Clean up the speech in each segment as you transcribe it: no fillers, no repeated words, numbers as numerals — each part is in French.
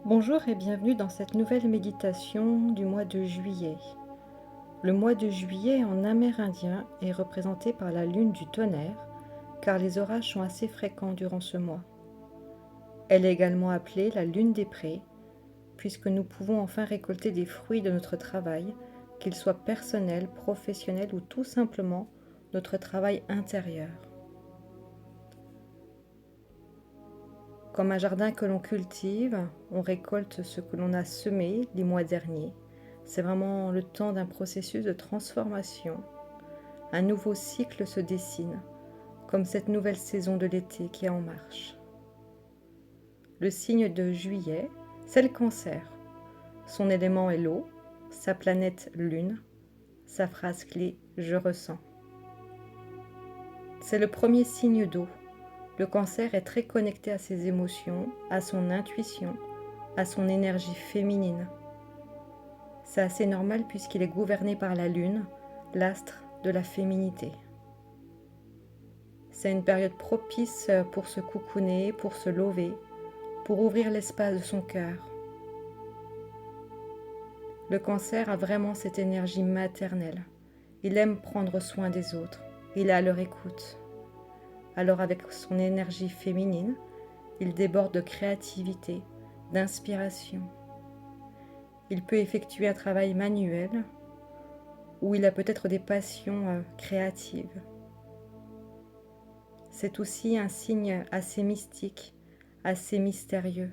Bonjour et bienvenue dans cette nouvelle méditation du mois de juillet. Le mois de juillet en amérindien est représenté par la lune du tonnerre, car les orages sont assez fréquents durant ce mois. Elle est également appelée la lune des prés, puisque nous pouvons enfin récolter des fruits de notre travail, qu'ils soient personnels, professionnels ou tout simplement notre travail intérieur. Comme un jardin que l'on cultive, on récolte ce que l'on a semé les mois derniers. C'est vraiment le temps d'un processus de transformation. Un nouveau cycle se dessine, comme cette nouvelle saison de l'été qui est en marche. Le signe de juillet, c'est le Cancer. Son élément est l'eau, sa planète lune, sa phrase clé « Je ressens ». C'est le premier signe d'eau. Le Cancer est très connecté à ses émotions, à son intuition, à son énergie féminine. C'est assez normal puisqu'il est gouverné par la lune, l'astre de la féminité. C'est une période propice pour se coucouner, pour se lever, pour ouvrir l'espace de son cœur. Le Cancer a vraiment cette énergie maternelle. Il aime prendre soin des autres. Il est à leur écoute. Alors avec son énergie féminine, il déborde de créativité, d'inspiration. Il peut effectuer un travail manuel ou il a peut-être des passions créatives. C'est aussi un signe assez mystique, assez mystérieux.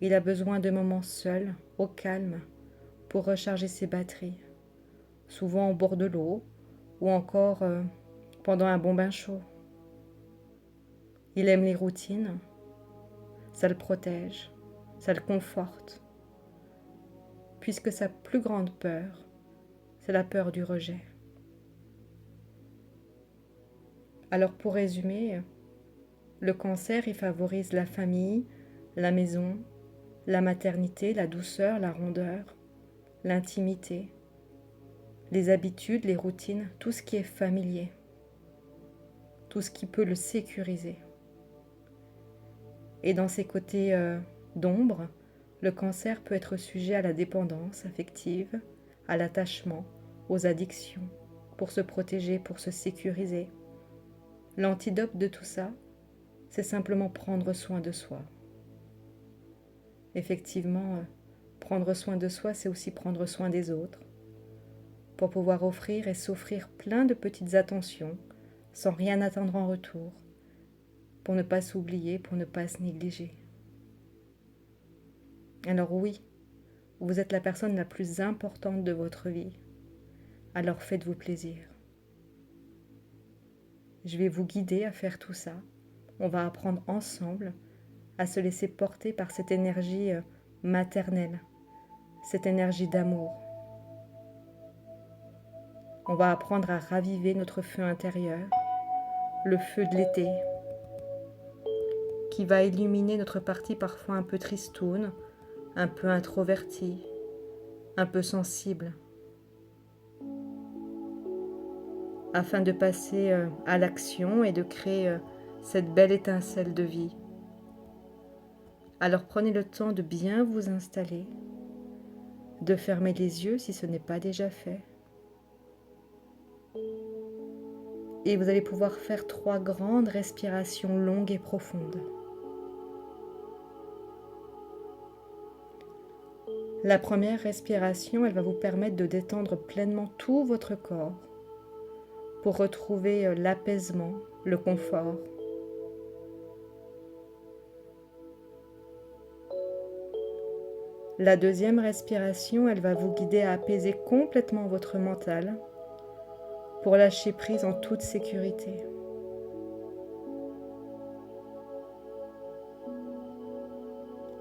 Il a besoin de moments seuls, au calme, pour recharger ses batteries, souvent au bord de l'eau ou encore pendant un bon bain chaud. Il aime les routines, ça le protège, ça le conforte, puisque sa plus grande peur, c'est la peur du rejet. Alors pour résumer, le Cancer, il favorise la famille, la maison, la maternité, la douceur, la rondeur, l'intimité, les habitudes, les routines, tout ce qui est familier, tout ce qui peut le sécuriser. Et dans ses côtés d'ombre, le Cancer peut être sujet à la dépendance affective, à l'attachement, aux addictions, pour se protéger, pour se sécuriser. L'antidote de tout ça, c'est simplement prendre soin de soi. Effectivement, prendre soin de soi, c'est aussi prendre soin des autres, pour pouvoir offrir et s'offrir plein de petites attentions, sans rien attendre en retour, pour ne pas s'oublier, pour ne pas se négliger. Alors oui, vous êtes la personne la plus importante de votre vie, alors faites-vous plaisir. Je vais vous guider à faire tout ça. On va apprendre ensemble à se laisser porter par cette énergie maternelle, cette énergie d'amour. On va apprendre à raviver notre feu intérieur, le feu de l'été, qui va illuminer notre partie parfois un peu tristoune, un peu introvertie, un peu sensible, afin de passer à l'action et de créer cette belle étincelle de vie. Alors prenez le temps de bien vous installer, de fermer les yeux si ce n'est pas déjà fait. Et vous allez pouvoir faire 3 grandes respirations longues et profondes. La première respiration, elle va vous permettre de détendre pleinement tout votre corps pour retrouver l'apaisement, le confort. La deuxième respiration, elle va vous guider à apaiser complètement votre mental pour lâcher prise en toute sécurité.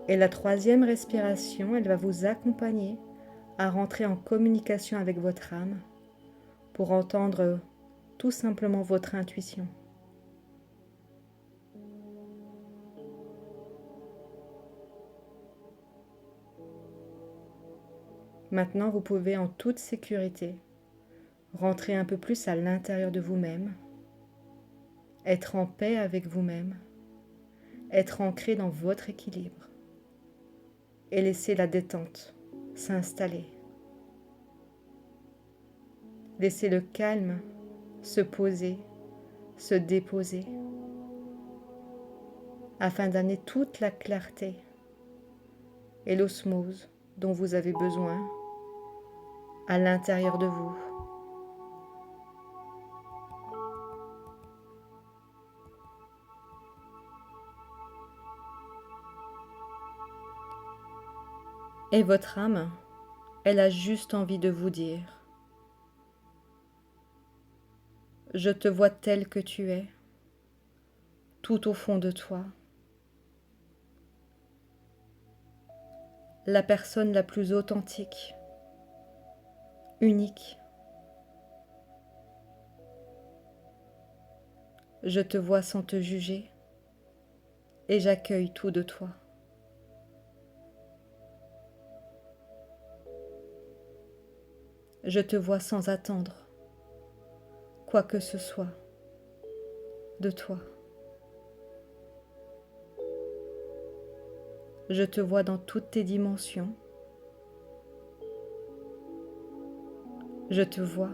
Et la troisième respiration, elle va vous accompagner à rentrer en communication avec votre âme pour entendre tout simplement votre intuition. Maintenant, vous pouvez en toute sécurité rentrer un peu plus à l'intérieur de vous-même, être en paix avec vous-même, être ancré dans votre équilibre. et laissez la détente s'installer. Laissez le calme se poser, se déposer, afin d'amener toute la clarté et l'osmose dont vous avez besoin à l'intérieur de vous. Et votre âme, elle a juste envie de vous dire: je te vois tel que tu es, tout au fond de toi, la personne la plus authentique, unique. Je te vois sans te juger et j'accueille tout de toi. Je te vois sans attendre quoi que ce soit de toi. Je te vois dans toutes tes dimensions. Je te vois.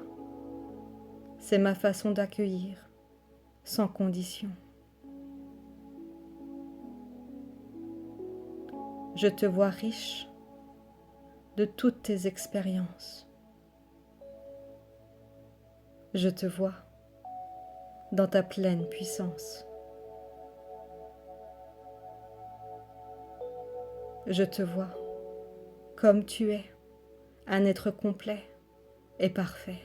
C'est ma façon d'accueillir, sans condition. Je te vois riche de toutes tes expériences. Je te vois dans ta pleine puissance. Je te vois comme tu es, un être complet et parfait.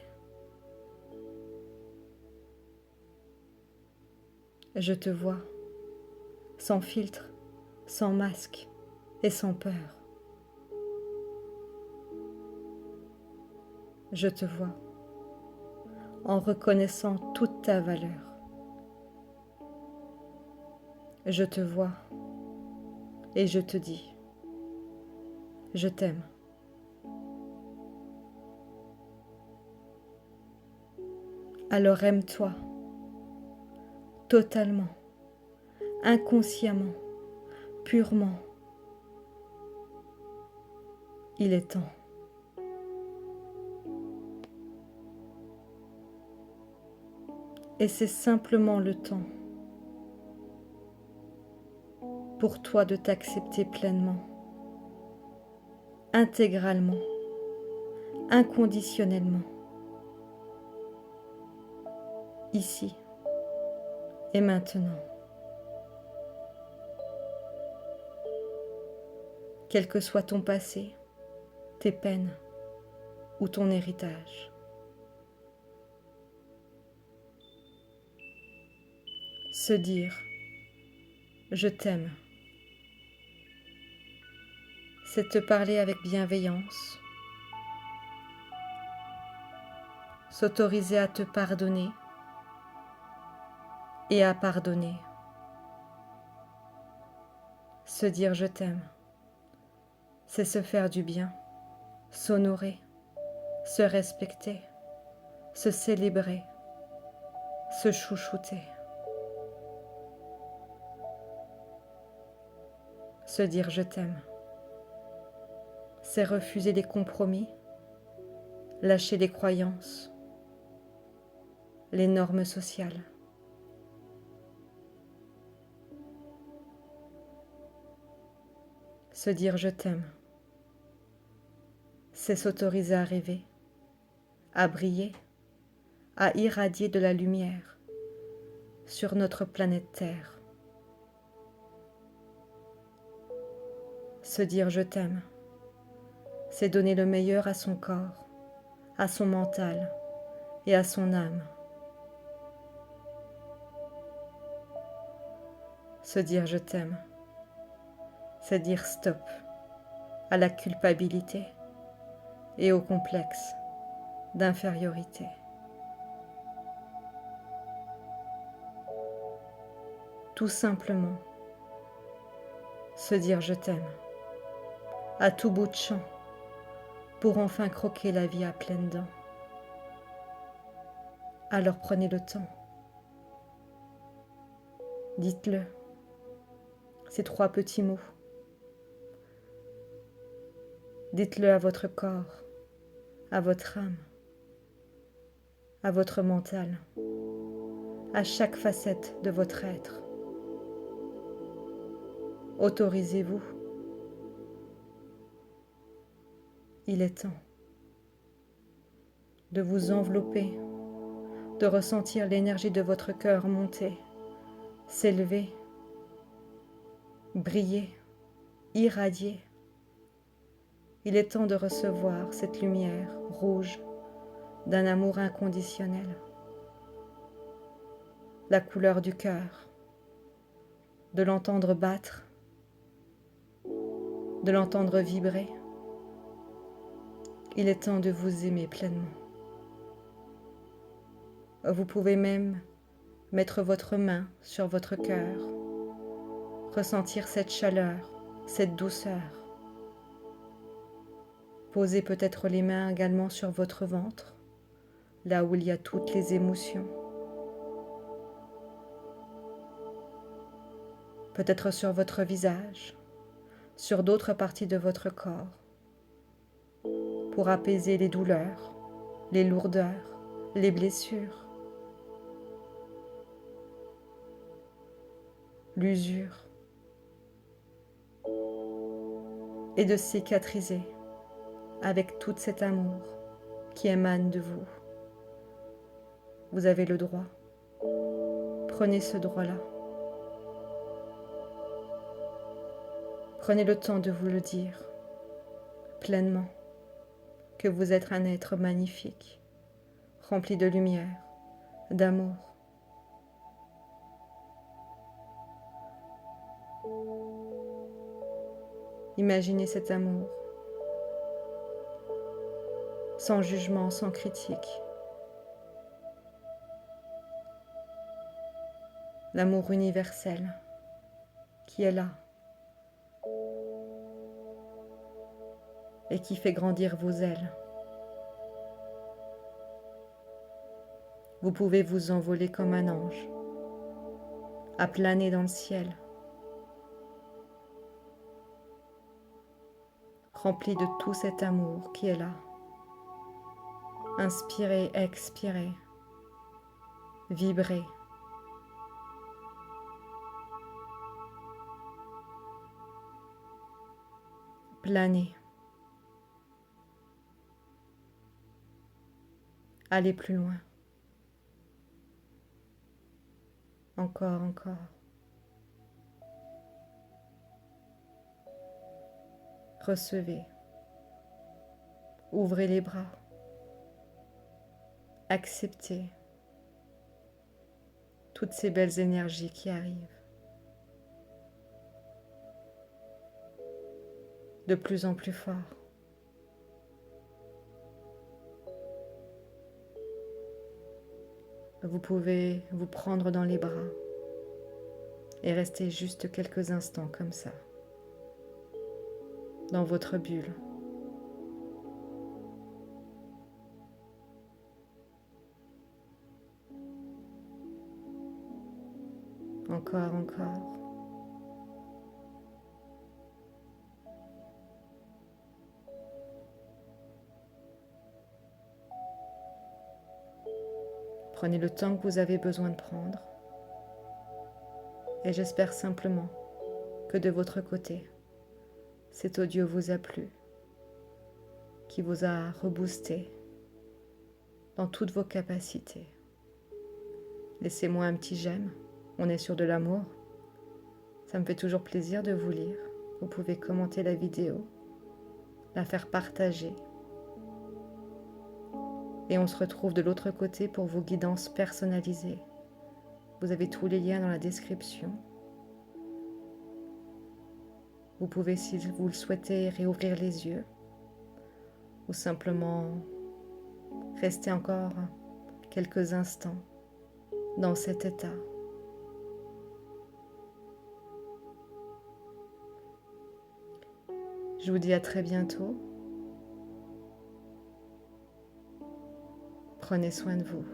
Je te vois sans filtre, sans masque et sans peur. Je te vois en reconnaissant toute ta valeur. Je te vois et je te dis: je t'aime. Alors aime-toi totalement, inconsciemment, purement. Il est temps. Et c'est simplement le temps pour toi de t'accepter pleinement, intégralement, inconditionnellement, ici et maintenant. Quel que soit ton passé, tes peines ou ton héritage. Se dire: je t'aime, c'est te parler avec bienveillance, s'autoriser à te pardonner et à pardonner. Se dire je t'aime, c'est se faire du bien, s'honorer, se respecter, se célébrer, se chouchouter. Se dire je t'aime, c'est refuser les compromis, lâcher les croyances, les normes sociales. Se dire je t'aime, c'est s'autoriser à rêver, à briller, à irradier de la lumière sur notre planète Terre. Se dire je t'aime, c'est donner le meilleur à son corps, à son mental et à son âme. Se dire je t'aime, c'est dire stop à la culpabilité et au complexe d'infériorité. Tout simplement, se dire je t'aime, à tout bout de champ, pour enfin croquer la vie à pleines dents. Alors prenez le temps. Dites-le, ces 3 petits mots. Dites-le à votre corps, à votre âme, à votre mental, à chaque facette de votre être. Autorisez-vous. Il est temps de vous envelopper, de ressentir l'énergie de votre cœur monter, s'élever, briller, irradier. Il est temps de recevoir cette lumière rouge d'un amour inconditionnel, la couleur du cœur, de l'entendre battre, de l'entendre vibrer. Il est temps de vous aimer pleinement. Vous pouvez même mettre votre main sur votre cœur, ressentir cette chaleur, cette douceur. Posez peut-être les mains également sur votre ventre, là où il y a toutes les émotions. Peut-être sur votre visage, sur d'autres parties de votre corps, pour apaiser les douleurs, les lourdeurs, les blessures, l'usure, et de cicatriser avec tout cet amour qui émane de vous. Vous avez le droit. Prenez ce droit-là. Prenez le temps de vous le dire pleinement, que vous êtes un être magnifique, rempli de lumière, d'amour. Imaginez cet amour, sans jugement, sans critique. L'amour universel qui est là et qui fait grandir vos ailes. Vous pouvez vous envoler comme un ange, à planer dans le ciel, rempli de tout cet amour qui est là. Inspirez, expirez, vibrez. Planez. Allez plus loin. Encore, encore. Recevez. Ouvrez les bras. Acceptez toutes ces belles énergies qui arrivent. De plus en plus fort. Vous pouvez vous prendre dans les bras et rester juste quelques instants comme ça, dans votre bulle. Encore, encore. Prenez le temps que vous avez besoin de prendre. Et j'espère simplement que de votre côté, cet audio vous a plu, qui vous a reboosté dans toutes vos capacités. Laissez-moi un petit j'aime, on est sur de l'amour. Ça me fait toujours plaisir de vous lire. Vous pouvez commenter la vidéo, la faire partager. Et on se retrouve de l'autre côté pour vos guidances personnalisées. Vous avez tous les liens dans la description. Vous pouvez, si vous le souhaitez, réouvrir les yeux ou simplement rester encore quelques instants dans cet état. Je vous dis à très bientôt. Prenez soin de vous.